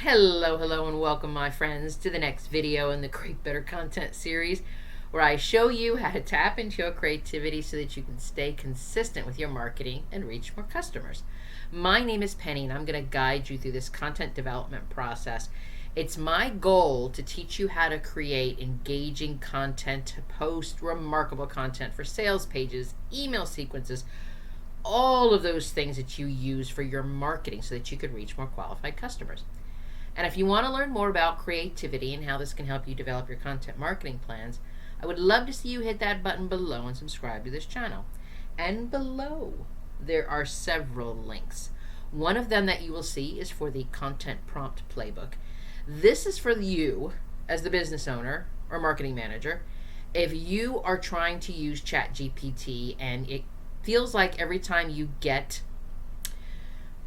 Hello, and welcome, my friends, to the next video in the Create Better Content series, where I show you how to tap into your creativity so that you can stay consistent with your marketing and reach more customers. My name is Penny, and I'm going to guide you through this content development process. It's my goal to teach you how to create engaging content, to post remarkable content for sales pages, email sequences, all of those things that you use for your marketing so that you could reach more qualified customers. And if you want to learn more about creativity and how this can help you develop your content marketing plans, I would love to see you hit that button below and subscribe to this channel. And below, there are several links. One of them that you will see is for the Content Prompt Playbook. This is for you as the business owner or marketing manager. If you are trying to use ChatGPT and it feels like every time you get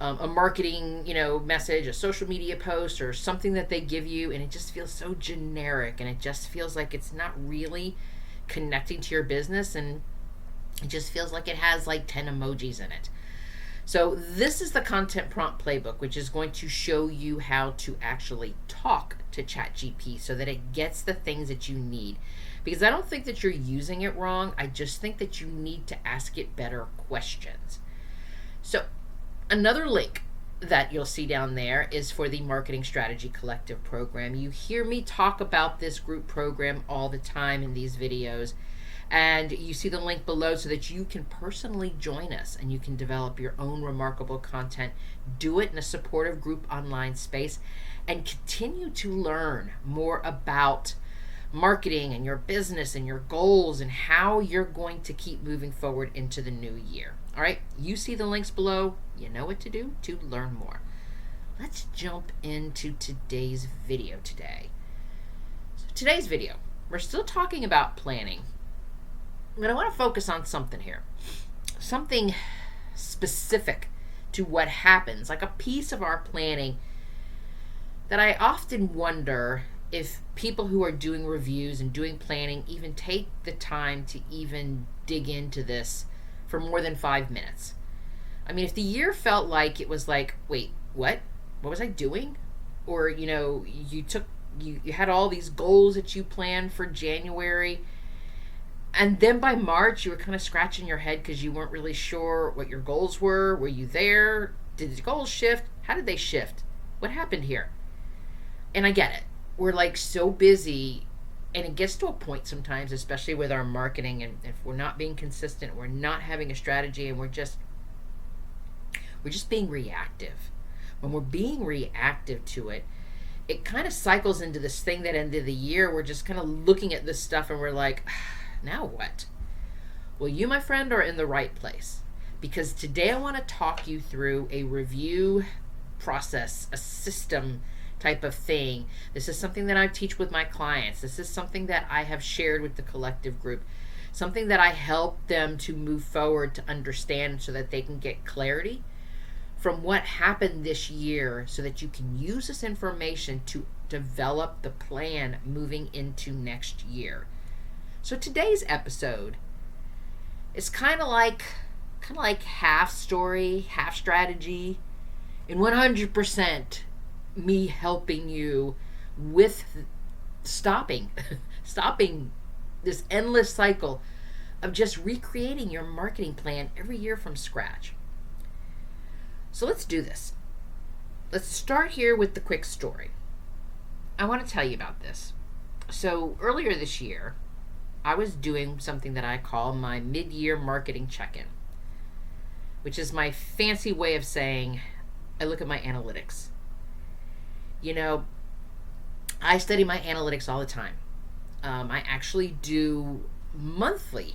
a marketing, message, a social media post, or something that they give you, and it just feels so generic, and it just feels like it's not really connecting to your business, and it just feels like it has like 10 emojis in it. So this is the Content Prompt Playbook, which is going to show you how to actually talk to ChatGPT so that it gets the things that you need. Because I don't think that you're using it wrong. I just think that you need to ask it better questions. So another link that you'll see down there is for the Marketing Strategy Collective program. You hear me talk about this group program all the time in these videos, and you see the link below so that you can personally join us and you can develop your own remarkable content, do it in a supportive group online space, and continue to learn more about marketing and your business and your goals and how you're going to keep moving forward into the new year. All right, you see the links below. You know what to do to learn more. Let's jump into today's video today. So today's video, we're still talking about planning, but I want to focus on something here. Something specific to what happens, like a piece of our planning that I often wonder if people who are doing reviews and doing planning even take the time to even dig into this for more than 5 minutes. I mean, if the year felt like it was like, wait, what was I doing? Or, you had all these goals that you planned for January, and then by March you were kind of scratching your head because you weren't really sure what your goals were. Were you there? Did the goals shift? How did they shift? What happened here? And I get it. We're like so busy, and it gets to a point sometimes, especially with our marketing, and if we're not being consistent, we're not having a strategy, and we're just being reactive. When we're being reactive to it, it kind of cycles into this thing that end of the year, we're just kind of looking at this stuff and we're like, now what? Well, you, my friend, are in the right place, because today I want to talk you through a review process, a system type of thing. This is something that I teach with my clients. This is something that I have shared with the collective group, something that I help them to move forward to understand so that they can get clarity from what happened this year so that you can use this information to develop the plan moving into next year. So today's episode is kind of like half story, half strategy, and 100% me helping you with stopping this endless cycle of just recreating your marketing plan every year from scratch. So let's do this. Let's start here with the quick story. I want to tell you about this. So earlier this year, I was doing something that I call my mid-year marketing check-in, which is my fancy way of saying I look at my analytics. I study my analytics all the time. I actually do monthly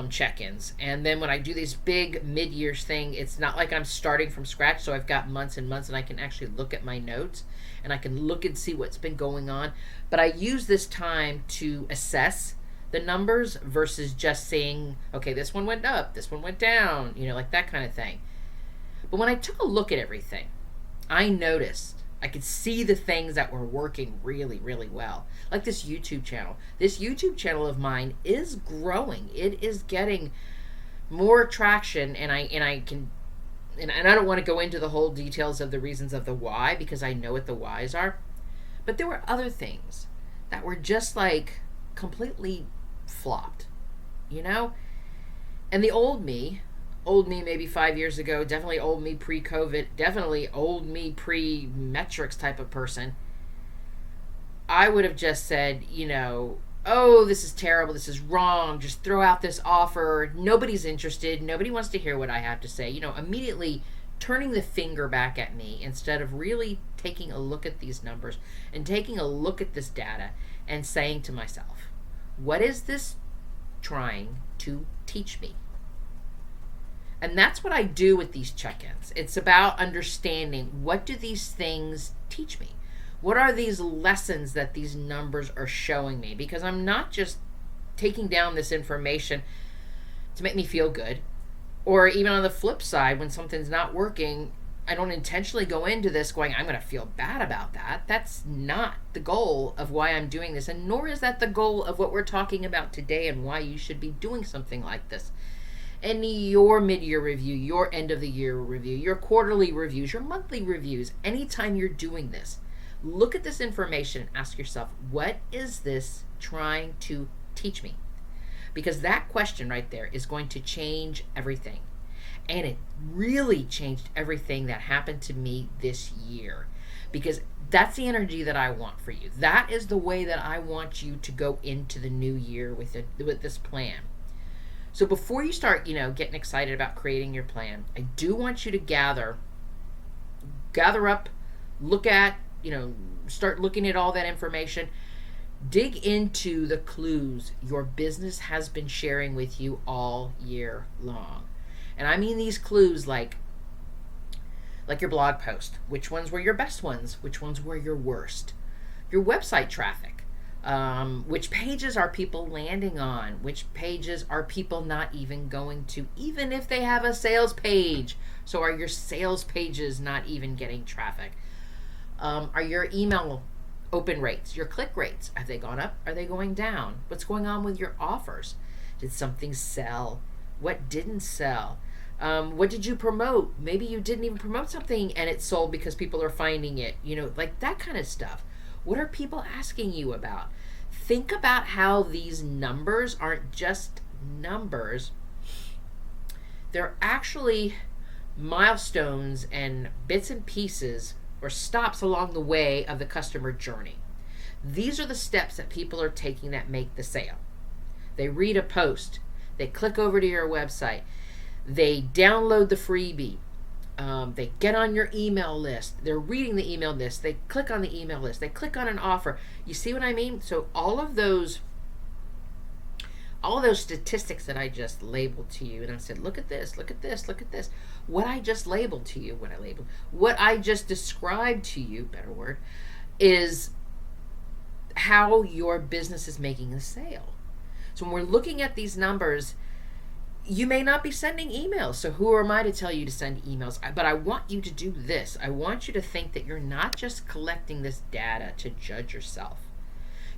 check-ins, and then when I do this big mid-year thing, it's not like I'm starting from scratch, so I've got months and months, and I can actually look at my notes, and I can look and see what's been going on, but I use this time to assess the numbers versus just saying, okay, this one went up, this one went down, like that kind of thing. But when I took a look at everything, I noticed I could see the things that were working really, really well. Like this YouTube channel. This YouTube channel of mine is growing. It is getting more traction, and I can and I don't want to go into the whole details of the reasons of the why, because I know what the whys are. But there were other things that were just like completely flopped, you know? And the old me maybe 5 years ago, definitely old me pre-COVID, definitely old me pre-metrics type of person, I would have just said, oh, this is terrible, this is wrong, just throw out this offer, nobody's interested, nobody wants to hear what I have to say, immediately turning the finger back at me instead of really taking a look at these numbers and taking a look at this data and saying to myself, what is this trying to teach me? And that's what I do with these check-ins. It's about understanding, what do these things teach me? What are these lessons that these numbers are showing me? Because I'm not just taking down this information to make me feel good. Or even on the flip side, when something's not working, I don't intentionally go into this going, I'm going to feel bad about that. That's not the goal of why I'm doing this. And nor is that the goal of what we're talking about today and why you should be doing something like this. And your mid-year review, your end-of-the-year review, your quarterly reviews, your monthly reviews, anytime you're doing this, look at this information and ask yourself, what is this trying to teach me? Because that question right there is going to change everything. And it really changed everything that happened to me this year. Because that's the energy that I want for you. That is the way that I want you to go into the new year with this plan. So before you start, getting excited about creating your plan, I do want you to gather up, look at, start looking at all that information. Dig into the clues your business has been sharing with you all year long. And I mean these clues like your blog post. Which ones were your best ones? Which ones were your worst? Your website traffic. Which pages are people landing on? Which pages are people not even going to, even if they have a sales page? So are your sales pages not even getting traffic? Are your email open rates, your click rates, have they gone up? Are they going down? What's going on with your offers? Did something sell? What didn't sell? What did you promote? Maybe you didn't even promote something and it sold because people are finding it, like that kind of stuff. What are people asking you about? Think about how these numbers aren't just numbers. They're actually milestones and bits and pieces or stops along the way of the customer journey. These are the steps that people are taking that make the sale. They read a post. They click over to your website. They download the freebie. They get on your email list. They're reading the email list. They click on the email list. They click on an offer. You see what I mean? So all of those statistics that I just labeled to you, and I said, look at this, look at this, look at this. What I just labeled to you, what I just described to you, better word, is how your business is making a sale. So when we're looking at these numbers, you may not be sending emails. So who am I to tell you to send emails? But I want you to do this. I want you to think that you're not just collecting this data to judge yourself.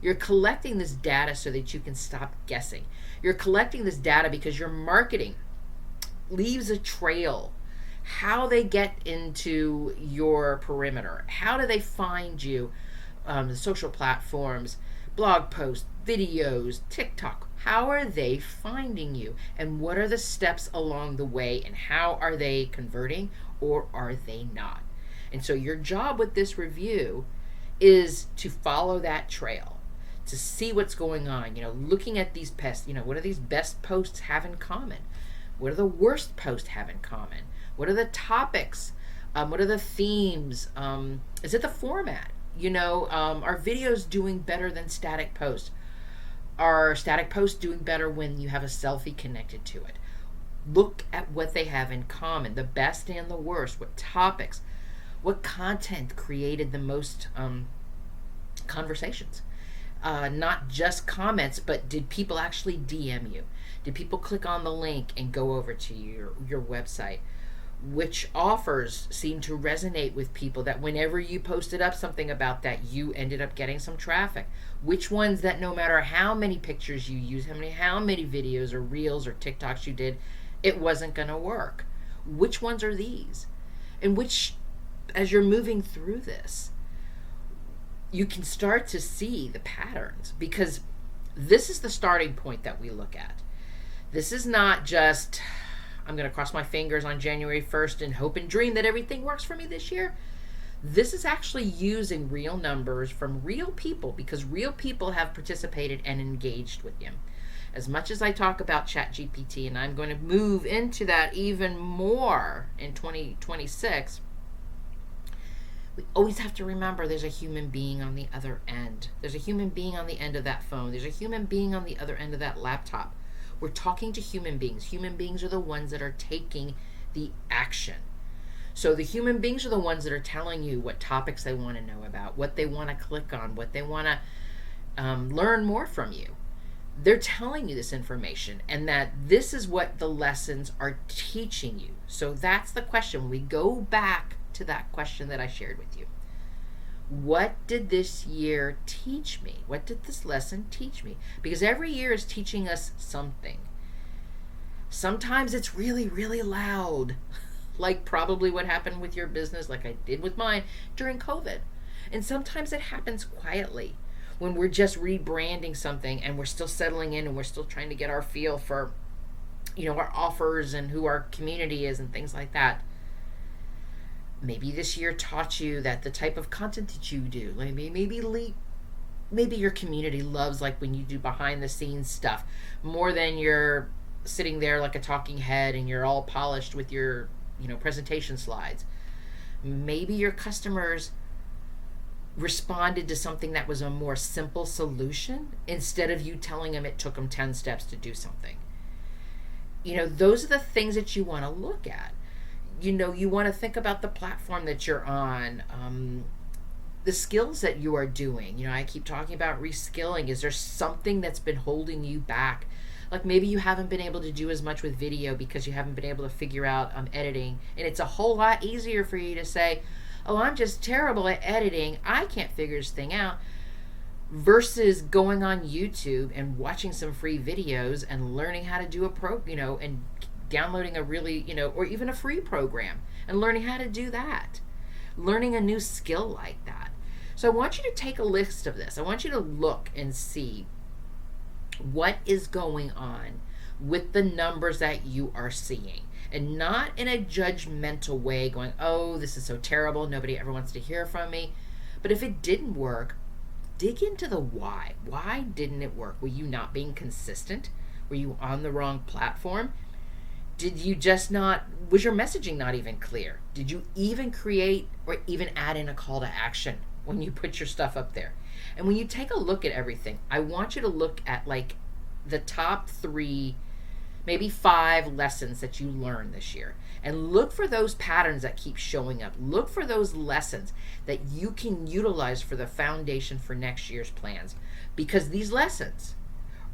You're collecting this data so that you can stop guessing. You're collecting this data because your marketing leaves a trail. How they get into your perimeter. How do they find you? The social platforms, blog posts, videos, TikTok. How are they finding you? And what are the steps along the way? And how are they converting or are they not? And so your job with this review is to follow that trail, to see what's going on. Looking at these pests, what do these best posts have in common? What do the worst posts have in common? What are the topics? What are the themes? Is it the format? Are videos doing better than static posts? Are static posts doing better when you have a selfie connected to it? Look at what they have in common, the best and the worst. What topics? What content created the most conversations? Not just comments, but did people actually DM you? Did people click on the link and go over to your website? Which offers seem to resonate with people that whenever you posted up something about that, you ended up getting some traffic? Which ones that no matter how many pictures you use, how many videos or reels or TikToks you did, it wasn't going to work? which ones are these? And which, as you're moving through this, you can start to see the patterns, because this is the starting point that we look at. This is not just, I'm going to cross my fingers on January 1st and hope and dream that everything works for me this year. This is actually using real numbers from real people, because real people have participated and engaged with you. As much as I talk about ChatGPT, and I'm going to move into that even more in 2026, we always have to remember there's a human being on the other end. There's a human being on the end of that phone. There's a human being on the other end of that laptop. We're talking to human beings. Human beings are the ones that are taking the action. So the human beings are the ones that are telling you what topics they want to know about, what they want to click on, what they want to learn more from you. They're telling you this information, and that this is what the lessons are teaching you. So that's the question. When we go back to that question that I shared with you, what did this year teach me? What did this lesson teach me? Because every year is teaching us something. Sometimes it's really, really loud, like probably what happened with your business, like I did with mine during COVID. And sometimes it happens quietly, when we're just rebranding something and we're still settling in and we're still trying to get our feel for, our offers and who our community is and things like that. Maybe this year taught you that the type of content that you do, like maybe your community loves, like when you do behind the scenes stuff more than you're sitting there like a talking head and you're all polished with your, presentation slides. Maybe your customers responded to something that was a more simple solution instead of you telling them it took them 10 steps to do something. Those are the things that you want to look at. You want to think about the platform that you're on, the skills that you are doing. I keep talking about reskilling. Is there something that's been holding you back? Like maybe you haven't been able to do as much with video because you haven't been able to figure out editing. And it's a whole lot easier for you to say, oh, I'm just terrible at editing, I can't figure this thing out, versus going on YouTube and watching some free videos and learning how to do and downloading a really, or even a free program and learning how to do that, learning a new skill like that. So I want you to take a list of this. I want you to look and see what is going on with the numbers that you are seeing. And not in a judgmental way going, oh, this is so terrible, nobody ever wants to hear from me. But if it didn't work, dig into the why. Why didn't it work? Were you not being consistent? Were you on the wrong platform? Did you just was your messaging not even clear? Did you even create or even add in a call to action when you put your stuff up there? And when you take a look at everything, I want you to look at like the top 3, maybe 5 lessons that you learned this year, and look for those patterns that keep showing up. Look for those lessons that you can utilize for the foundation for next year's plans, because these lessons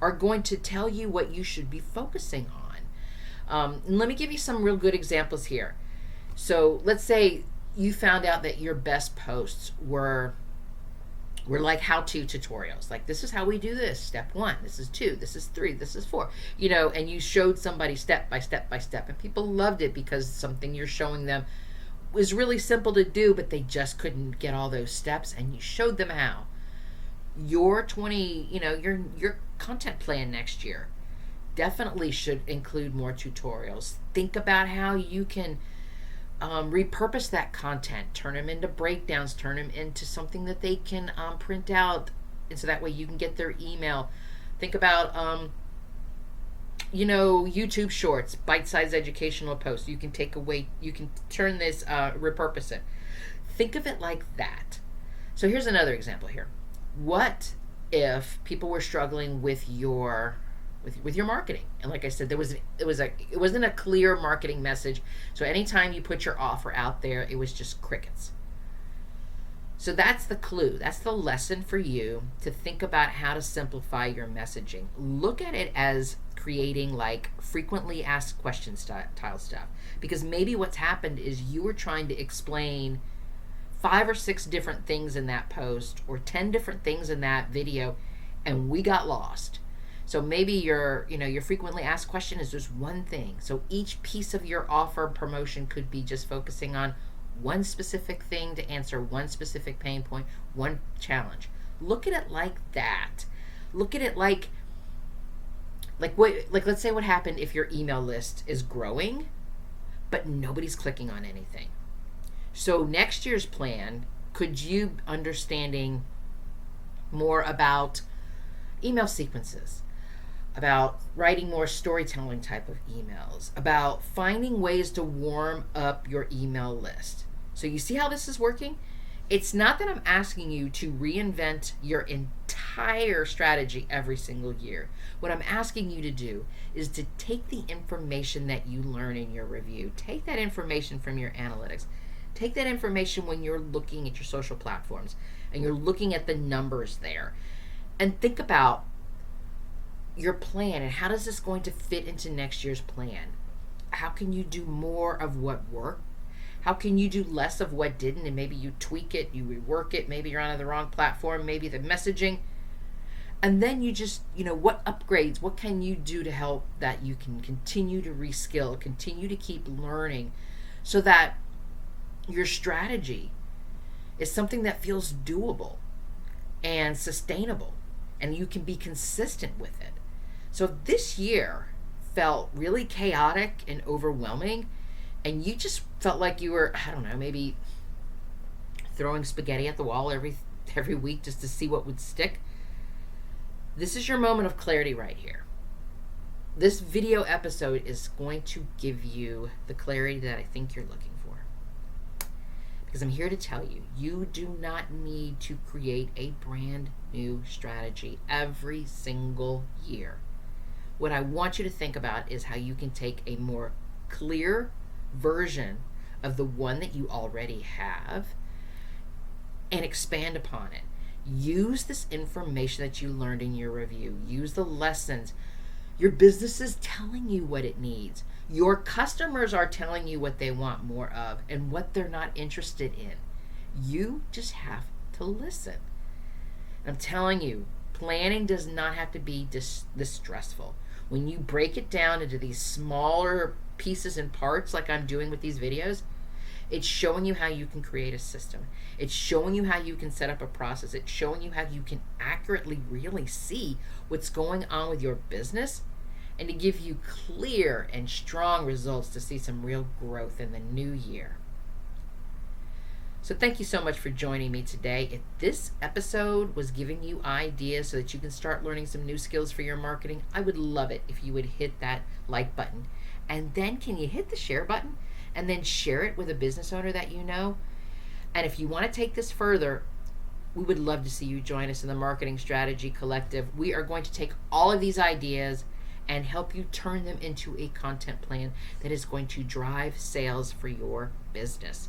are going to tell you what you should be focusing on. And let me give you some real good examples here. So let's say you found out that your best posts were like how-to tutorials. Like, this is how we do this. Step 1, this is 2, this is 3, this is 4. And you showed somebody step by step by step, and people loved it because something you're showing them was really simple to do, but they just couldn't get all those steps, and you showed them how. Your your content plan next year definitely should include more tutorials. Think about how you can repurpose that content, turn them into breakdowns, turn them into something that they can print out, and so that way you can get their email. Think about YouTube shorts, bite-sized educational posts. You can turn this, repurpose it. Think of it like that. So here's another example here. What if people were struggling with your marketing? And like I said, it wasn't a clear marketing message. So anytime you put your offer out there, it was just crickets. So that's the clue. That's the lesson for you to think about how to simplify your messaging. Look at it as creating like frequently asked questions style stuff. Because maybe what's happened is you were trying to explain 5 or 6 different things in that post or 10 different things in that video, and we got lost. So maybe your frequently asked question is just one thing. So each piece of your offer promotion could be just focusing on one specific thing to answer one specific pain point, one challenge. Look at it like that. Look at it like let's say what happened if your email list is growing but nobody's clicking on anything. So next year's plan, could you understanding more about email sequences, about writing more storytelling type of emails, about finding ways to warm up your email list. So you see how this is working? It's not that I'm asking you to reinvent your entire strategy every single year. What I'm asking you to do is to take the information that you learn in your review, take that information from your analytics, take that information when you're looking at your social platforms and you're looking at the numbers there, and think about your plan and how is this going to fit into next year's plan? How can you do more of what worked? How can you do less of what didn't, and maybe you tweak it, you rework it, maybe you're on the wrong platform, maybe the messaging. And then you just, what upgrades, what can you do to help that you can continue to reskill, continue to keep learning so that your strategy is something that feels doable and sustainable and you can be consistent with it. So this year felt really chaotic and overwhelming, and you just felt like you were, I don't know, maybe throwing spaghetti at the wall every week just to see what would stick. This is your moment of clarity right here. This video episode is going to give you the clarity that I think you're looking for. Because I'm here to tell you, you do not need to create a brand new strategy every single year. What I want you to think about is how you can take a more clear version of the one that you already have and expand upon it. Use this information that you learned in your review. Use the lessons. Your business is telling you what it needs. Your customers are telling you what they want more of and what they're not interested in. You just have to listen. I'm telling you, planning does not have to be this stressful. When you break it down into these smaller pieces and parts like I'm doing with these videos, it's showing you how you can create a system. It's showing you how you can set up a process. It's showing you how you can accurately really see what's going on with your business and to give you clear and strong results to see some real growth in the new year. So thank you so much for joining me today. If this episode was giving you ideas so that you can start learning some new skills for your marketing, I would love it if you would hit that like button. And then can you hit the share button and then share it with a business owner that you know? And if you want to take this further, we would love to see you join us in the Marketing Strategy Collective. We are going to take all of these ideas and help you turn them into a content plan that is going to drive sales for your business.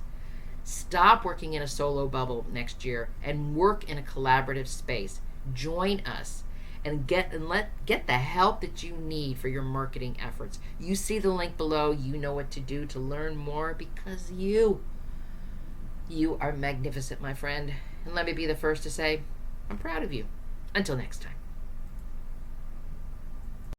Stop working in a solo bubble next year and work in a collaborative space. Join us and get the help that you need for your marketing efforts. You see the link below. You know what to do to learn more because you are magnificent, my friend. And let me be the first to say, I'm proud of you. Until next time.